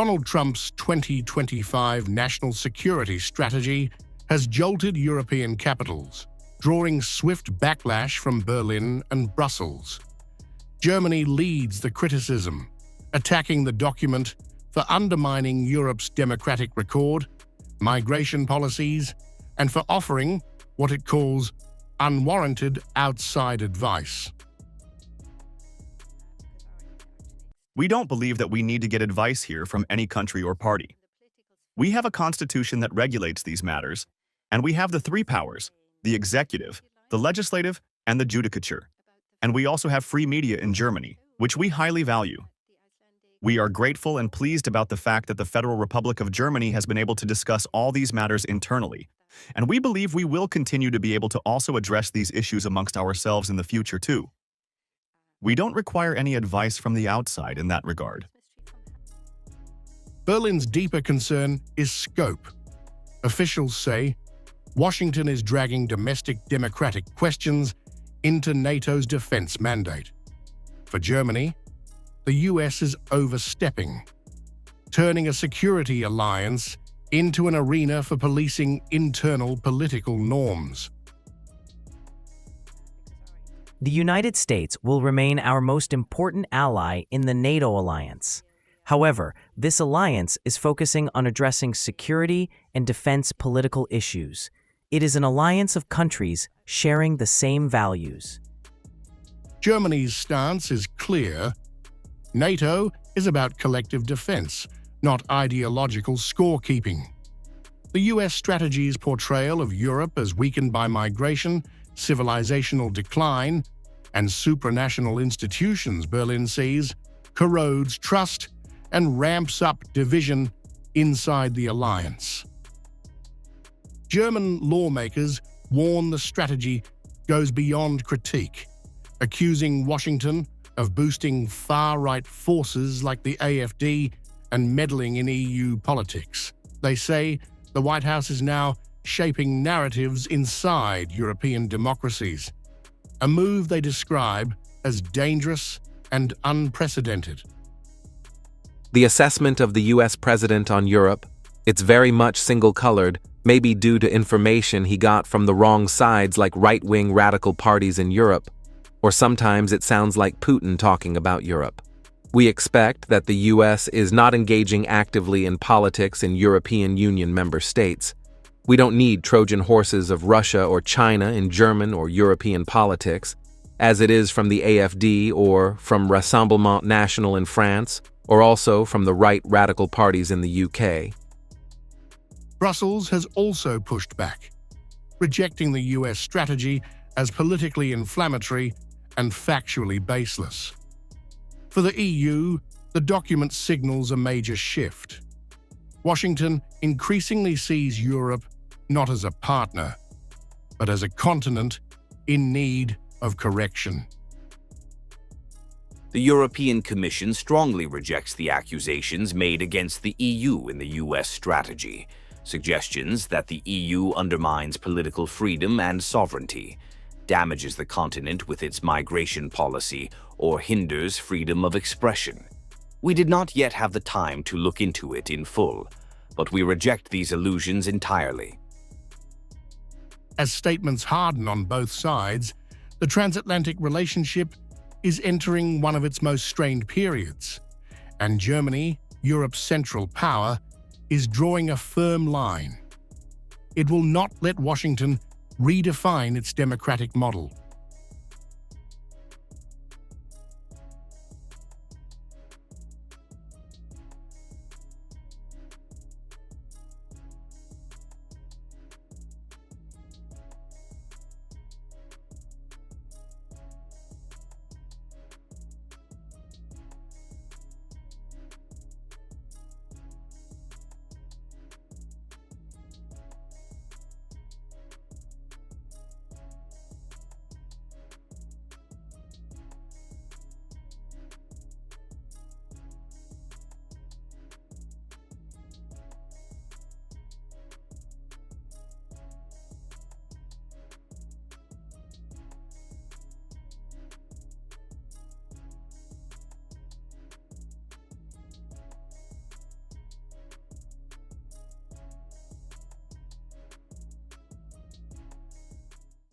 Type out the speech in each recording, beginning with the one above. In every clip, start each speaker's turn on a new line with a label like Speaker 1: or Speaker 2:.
Speaker 1: Donald Trump's 2025 national security strategy has jolted European capitals, drawing swift backlash from Berlin and Brussels. Germany leads the criticism, attacking the document for undermining Europe's democratic record, migration policies, and for offering what it calls unwarranted outside advice.
Speaker 2: We don't believe that we need to get advice here from any country or party. We have a constitution that regulates these matters, and we have the three powers: the executive, the legislative, and the judicature. And we also have free media in Germany, which we highly value. We are grateful and pleased about the fact that the Federal Republic of Germany has been able to discuss all these matters internally, and we believe we will continue to be able to also address these issues amongst ourselves in the future too. We don't require any advice from the outside in that regard.
Speaker 1: Berlin's deeper concern is scope. Officials say Washington is dragging domestic democratic questions into NATO's defense mandate. For Germany, the US is overstepping, turning a security alliance into an arena for policing internal political norms.
Speaker 3: The United States will remain our most important ally in the NATO alliance. However, this alliance is focusing on addressing security and defense political issues. It is an alliance of countries sharing the same values.
Speaker 1: Germany's stance is clear. NATO is about collective defense, not ideological scorekeeping. The US strategy's portrayal of Europe as weakened by migration, civilizational decline, and supranational institutions, Berlin sees, corrodes trust and ramps up division inside the alliance. German lawmakers warn the strategy goes beyond critique, accusing Washington of boosting far-right forces like the AfD and meddling in EU politics. They say the White House is now shaping narratives inside European democracies, a move they describe as dangerous and unprecedented.
Speaker 4: The assessment of the US president on Europe, it's very much single-colored, may be due to information he got from the wrong sides like right-wing radical parties in Europe, or sometimes it sounds like Putin talking about Europe. We expect that the US is not engaging actively in politics in European Union member states. We don't need Trojan horses of Russia or China in German or European politics, as it is from the AfD or from Rassemblement National in France, or also from the right radical parties in the UK.
Speaker 1: Brussels has also pushed back, rejecting the US strategy as politically inflammatory and factually baseless. For the EU, the document signals a major shift. Washington increasingly sees Europe not as a partner, but as a continent in need of correction.
Speaker 5: The European Commission strongly rejects the accusations made against the EU in the US strategy, suggestions that the EU undermines political freedom and sovereignty, damages the continent with its migration policy, or hinders freedom of expression. We did not yet have the time to look into it in full, but we reject these allusions entirely.
Speaker 1: As statements harden on both sides, the transatlantic relationship is entering one of its most strained periods, and Germany, Europe's central power, is drawing a firm line. It will not let Washington redefine its democratic model.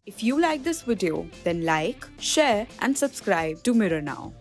Speaker 6: If you like this video, then like, share and subscribe to Mirror Now.